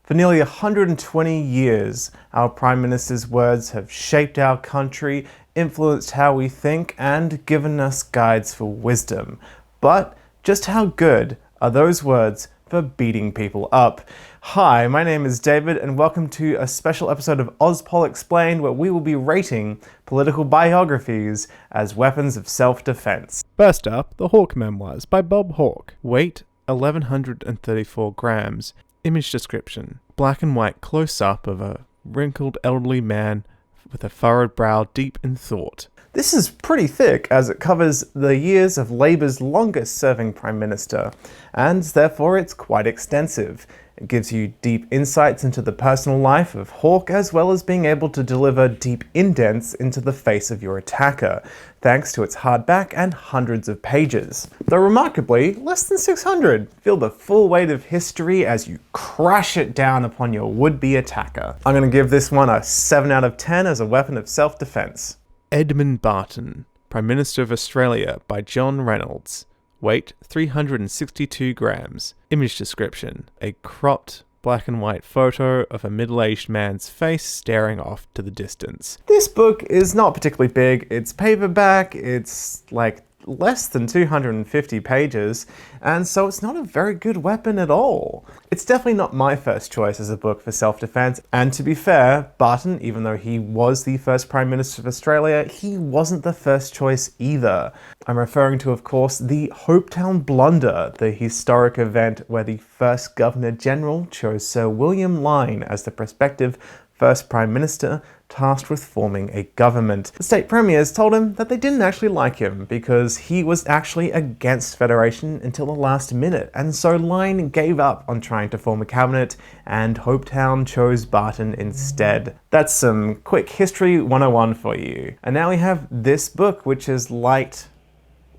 For nearly 120 years, our Prime Minister's words have shaped our country, influenced how we think, and given us guides for wisdom. But just how good are those words for beating people up? Hi, my name is David, and welcome to a special episode of Auspol Explained, where we will be rating political biographies as weapons of self-defense. First up, the Hawk Memoirs by Bob Hawke. Weight 1134 grams. Image description: black and white close-up of a wrinkled elderly man with a furrowed brow deep in thought. This is pretty thick, as it covers the years of Labour's longest-serving Prime Minister, and therefore it's quite extensive. It gives you deep insights into the personal life of Hawke, as well as being able to deliver deep indents into the face of your attacker, thanks to its hardback and hundreds of pages. Though remarkably, less than 600. Feel the full weight of history as you crash it down upon your would-be attacker. I'm going to give this one a 7 out of 10 as a weapon of self-defense. Edmund Barton, Prime Minister of Australia by John Reynolds. Weight 362 grams. Image description: a cropped black and white photo of a middle-aged man's face staring off to the distance. This book is not particularly big. It's paperback, it's like less than 250 pages, and so it's not a very good weapon at all. It's definitely not my first choice as a book for self-defense, and to be fair, Barton, even though he was the first Prime Minister of Australia, he wasn't the first choice either. I'm referring to, of course, the Hopetoun Blunder, the historic event where the first Governor-General chose Sir William Lyne as the prospective first Prime Minister tasked with forming a government. The state premiers told him that they didn't actually like him because he was actually against federation until the last minute, and so Lyne gave up on trying to form a cabinet and Hopetoun chose Barton instead. That's some quick history 101 for you. And now we have this book, which is light,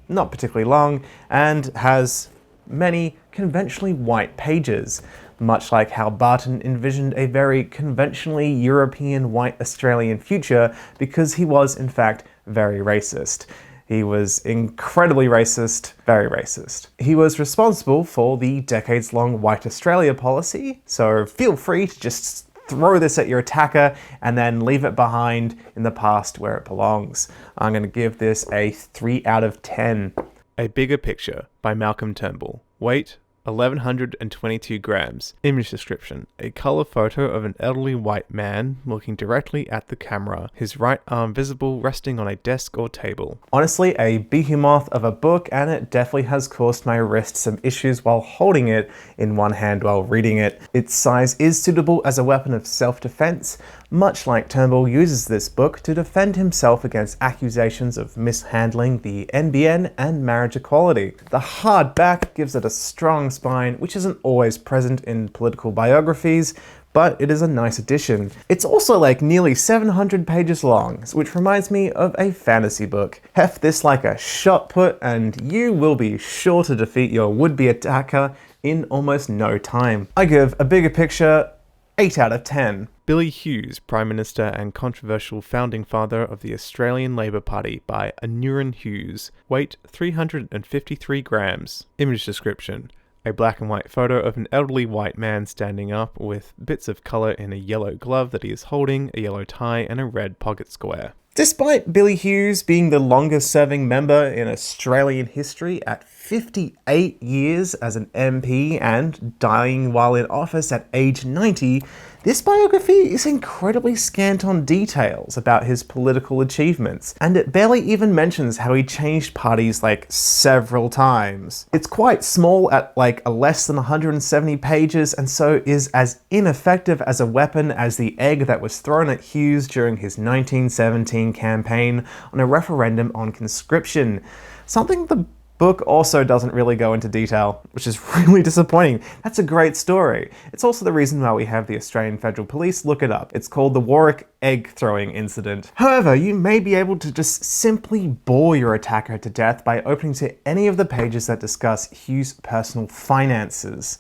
not particularly long, and has many conventionally white pages, much like how Barton envisioned a very conventionally European white Australian future, because he was in fact very racist. He was incredibly racist, very racist. He was responsible for the decades-long White Australia policy, so feel free to just throw this at your attacker and then leave it behind in the past where it belongs. I'm going to give this a 3 out of 10. A Bigger Picture by Malcolm Turnbull. Weight 1122 grams. Image description: a color photo of an elderly white man looking directly at the camera, his right arm visible resting on a desk or table. Honestly, a behemoth of a book, and it definitely has caused my wrist some issues while holding it in one hand while reading it. Its size is suitable as a weapon of self-defense, much like Turnbull uses this book to defend himself against accusations of mishandling the NBN and marriage equality. The hardback gives it a strong spine, which isn't always present in political biographies, but it is a nice addition. It's also like nearly 700 pages long, which reminds me of a fantasy book. Heft this like a shot put and you will be sure to defeat your would-be attacker in almost no time. I give A Bigger Picture 8 out of 10. Billy Hughes, Prime Minister and controversial founding father of the Australian Labor Party by Aneurin Hughes. Weight 353 grams. Image description: a black and white photo of an elderly white man standing up with bits of colour in a yellow glove that he is holding, a yellow tie and a red pocket square. Despite Billy Hughes being the longest serving member in Australian history at 58 years as an MP and dying while in office at age 90, this biography is incredibly scant on details about his political achievements, and it barely even mentions how he changed parties like several times. It's quite small at like less than 170 pages, and so is as ineffective as a weapon as the egg that was thrown at Hughes during his 1917 campaign on a referendum on conscription. Something the book also doesn't really go into detail, which is really disappointing. That's a great story. It's also the reason why we have the Australian Federal Police look it up. It's called the Warwick Egg Throwing Incident. However, you may be able to just simply bore your attacker to death by opening to any of the pages that discuss Hughes' personal finances.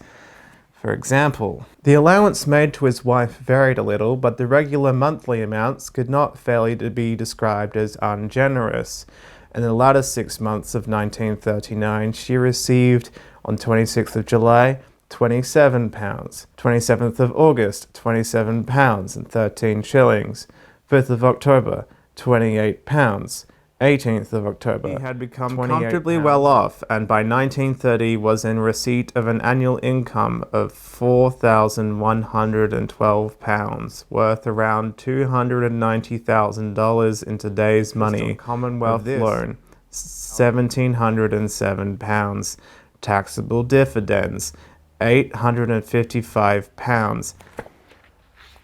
For example, the allowance made to his wife varied a little, but the regular monthly amounts could not fairly to be described as ungenerous. In the latter 6 months of 1939, she received, on 26th of July, £27. 27th of August, £27 and 13 shillings. 5th of October, £28. 18th of October. He had become comfortably well off, and by 1930 was in receipt of an annual income of £4,112, worth around $290,000 in today's money. Commonwealth loan, £1,707. Taxable dividends, £855.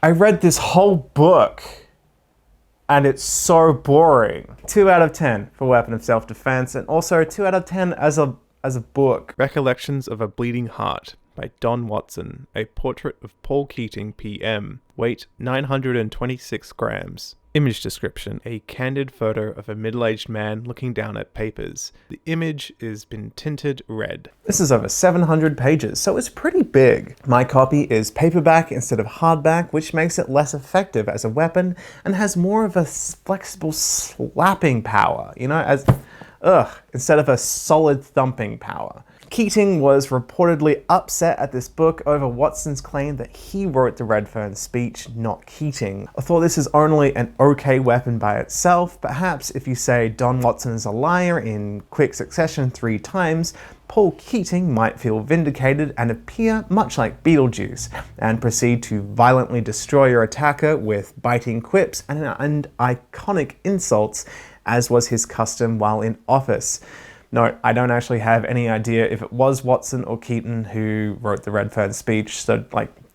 I read this whole book, and it's so boring. 2 out of 10 for Weapon of Self-Defense, and also 2 out of 10 as a book. Recollections of a Bleeding Heart by Don Watson, a portrait of Paul Keating PM, weight 926 grams. Image description, a candid photo of a middle-aged man looking down at papers. The image has been tinted red. This is over 700 pages, so it's pretty big. My copy is paperback instead of hardback, which makes it less effective as a weapon and has more of a flexible slapping power, instead of a solid thumping power. Keating was reportedly upset at this book over Watson's claim that he wrote the Redfern speech, not Keating. Although this is only an okay weapon by itself, perhaps if you say Don Watson is a liar in quick succession 3 times, Paul Keating might feel vindicated and appear much like Beetlejuice, and proceed to violently destroy your attacker with biting quips and iconic insults, as was his custom while in office. No, I don't actually have any idea if it was Watson or Keating who wrote the Redfern speech, so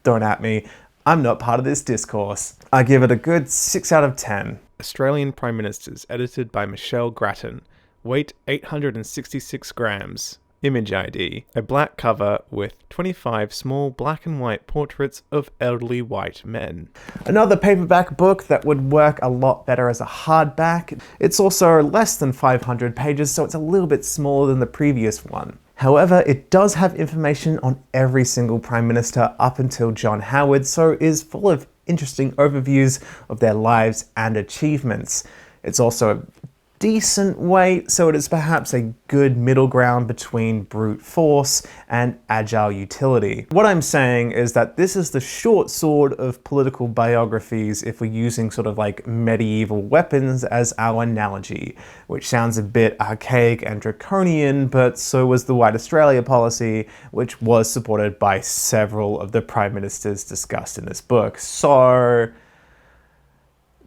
don't at me. I'm not part of this discourse. I give it a good 6 out of 10. Australian Prime Ministers, edited by Michelle Grattan. Weight 866 grams. Image ID, a black cover with 25 small black and white portraits of elderly white men. Another paperback book that would work a lot better as a hardback. It's also less than 500 pages, so it's a little bit smaller than the previous one. However, it does have information on every single Prime Minister up until John Howard, so is full of interesting overviews of their lives and achievements. It's also a decent weight, so it is perhaps a good middle ground between brute force and agile utility. What I'm saying is that this is the short sword of political biographies if we're using sort of like medieval weapons as our analogy, which sounds a bit archaic and draconian, but so was the White Australia policy, which was supported by several of the prime ministers discussed in this book. So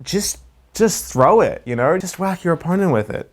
just throw it, just whack your opponent with it.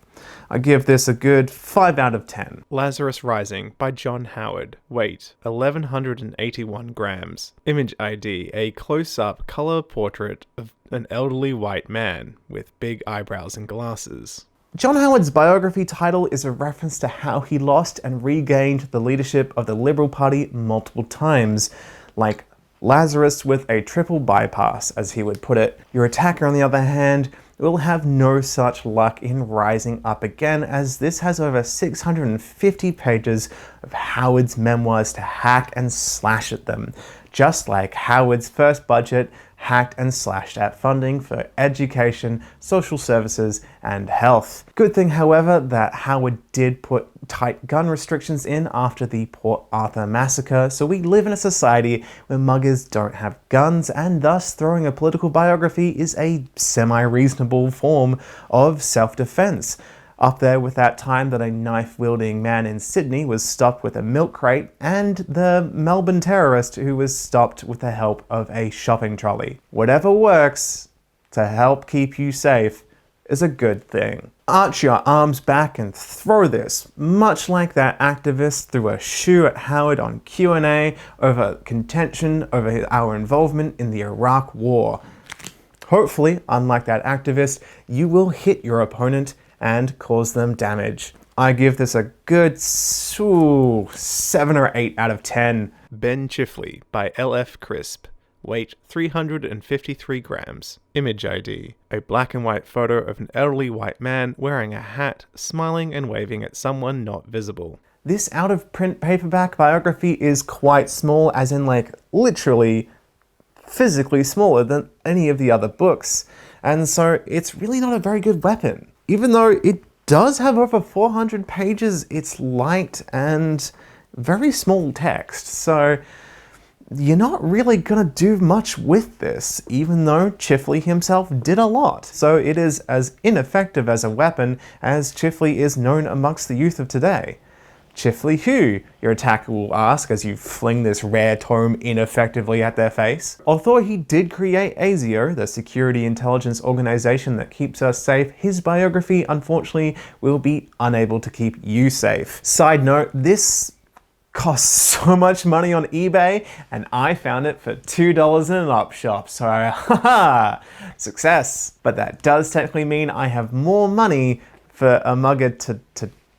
I give this a good 5 out of 10. Lazarus Rising by John Howard. Weight 1181 grams. Image ID, a close-up color portrait of an elderly white man with big eyebrows and glasses. John Howard's biography title is a reference to how he lost and regained the leadership of the Liberal Party multiple times, like Lazarus with a triple bypass, as he would put it. Your attacker, on the other hand, will have no such luck in rising up again, as this has over 650 pages of Howard's memoirs to hack and slash at them, just like Howard's first budget hacked and slashed at funding for education, social services, and health. Good thing, however, that Howard did put tight gun restrictions in after the Port Arthur massacre, so we live in a society where muggers don't have guns, and thus throwing a political biography is a semi-reasonable form of self-defense. Up there with that time that a knife-wielding man in Sydney was stopped with a milk crate, and the Melbourne terrorist who was stopped with the help of a shopping trolley. Whatever works to help keep you safe is a good thing. Arch your arms back and throw this, much like that activist threw a shoe at Howard on Q&A over contention over our involvement in the Iraq War. Hopefully, unlike that activist, you will hit your opponent and cause them damage. I give this a good 7 or 8 out of 10. Ben Chifley by L.F. Crisp. Weight 353 grams. Image ID, a black and white photo of an elderly white man wearing a hat, smiling and waving at someone not visible. This out-of-print paperback biography is quite small, as in literally physically smaller than any of the other books, and so it's really not a very good weapon. Even though it does have over 400 pages, it's light and very small text, so you're not really gonna do much with this, even though Chifley himself did a lot. So it is as ineffective as a weapon as Chifley is known amongst the youth of today. Chifley who? Your attacker will ask as you fling this rare tome ineffectively at their face. Although he did create ASIO, the security intelligence organization that keeps us safe, his biography unfortunately will be unable to keep you safe. Side note, this costs so much money on eBay, and I found it for $2 in an op shop, so haha, success. But that does technically mean I have more money for a mugger to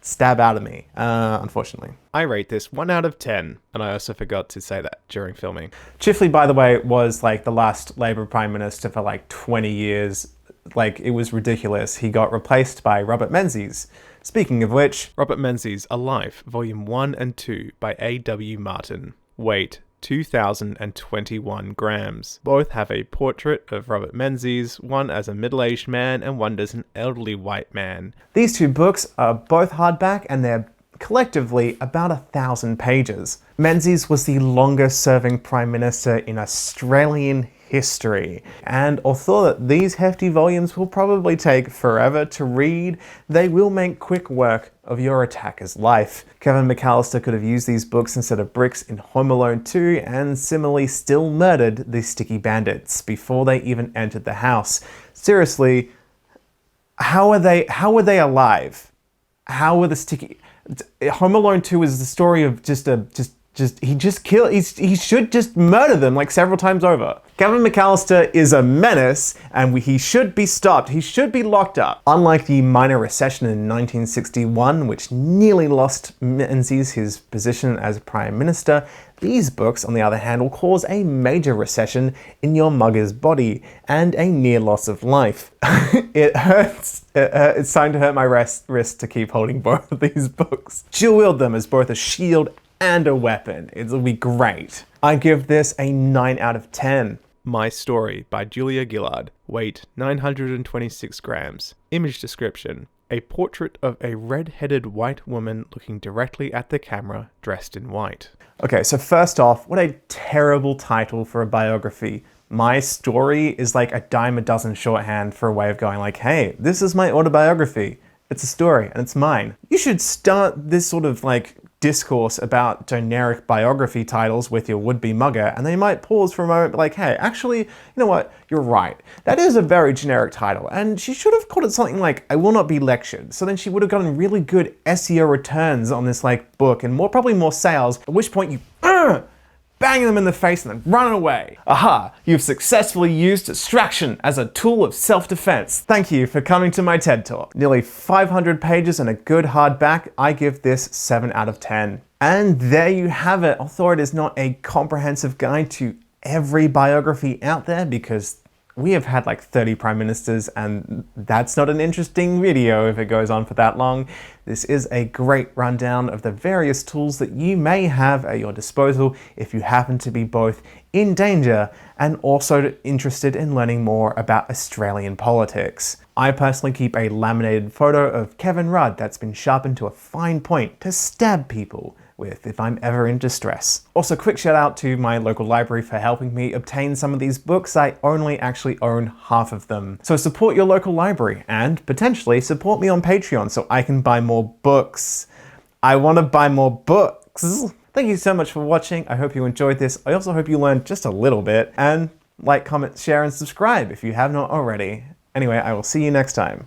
stab out of me, unfortunately. I rate this 1 out of 10, and I also forgot to say that during filming. Chifley, by the way, was like the last Labour Prime Minister for like 20 years. Like, it was ridiculous. He got replaced by Robert Menzies. Speaking of which, Robert Menzies Alive, Volume 1 and 2 by A.W. Martin. Weight 2,021 grams. Both have a portrait of Robert Menzies, one as a middle-aged man and one as an elderly white man. These two books are both hardback and they're collectively about 1,000 pages. Menzies was the longest serving Prime Minister in Australian history, and although that these hefty volumes will probably take forever to read, they will make quick work of your attacker's life. Kevin McAllister could have used these books instead of bricks in Home Alone 2 and similarly still murdered the sticky bandits before they even entered the house. Seriously, how were they alive? How were the sticky... Home Alone 2 is the story of he should just murder them like several times over. Kevin McAllister is a menace and he should be stopped. He should be locked up. Unlike the minor recession in 1961, which nearly lost Menzies his position as Prime Minister, these books, on the other hand, will cause a major recession in your mugger's body and a near loss of life. It hurts. It's starting to hurt my wrist to keep holding both of these books. Dual wield them as both a shield and a weapon. It'll be great. I give this a 9 out of 10. My Story by Julia Gillard. Weight 926 grams. Image description. A portrait of a red-headed white woman looking directly at the camera, dressed in white. Okay, so first off, what a terrible title for a biography. My Story is like a dime a dozen shorthand for a way of going like, hey, this is my autobiography. It's a story and it's mine. You should start this sort of like discourse about generic biography titles with your would-be mugger, and they might pause for a moment like, hey, actually, you know what, you're right. That is a very generic title, and she should have called it something like, I Will Not Be Lectured. So then she would have gotten really good SEO returns on this like book, and probably more sales, at which point you bang them in the face and then run away. Aha, you've successfully used distraction as a tool of self-defense. Thank you for coming to my TED Talk. Nearly 500 pages and a good hardback, I give this 7 out of 10. And there you have it. Although it is not a comprehensive guide to every biography out there, because we have had like 30 prime ministers and that's not an interesting video if it goes on for that long. This is a great rundown of the various tools that you may have at your disposal if you happen to be both in danger and also interested in learning more about Australian politics. I personally keep a laminated photo of Kevin Rudd that's been sharpened to a fine point to stab people with if I'm ever in distress. Also, quick shout out to my local library for helping me obtain some of these books. I only actually own half of them. So support your local library and potentially support me on Patreon so I can buy more books. I want to buy more books. Thank you so much for watching. I hope you enjoyed this. I also hope you learned just a little bit, and like, comment, share, and subscribe if you have not already. Anyway, I will see you next time.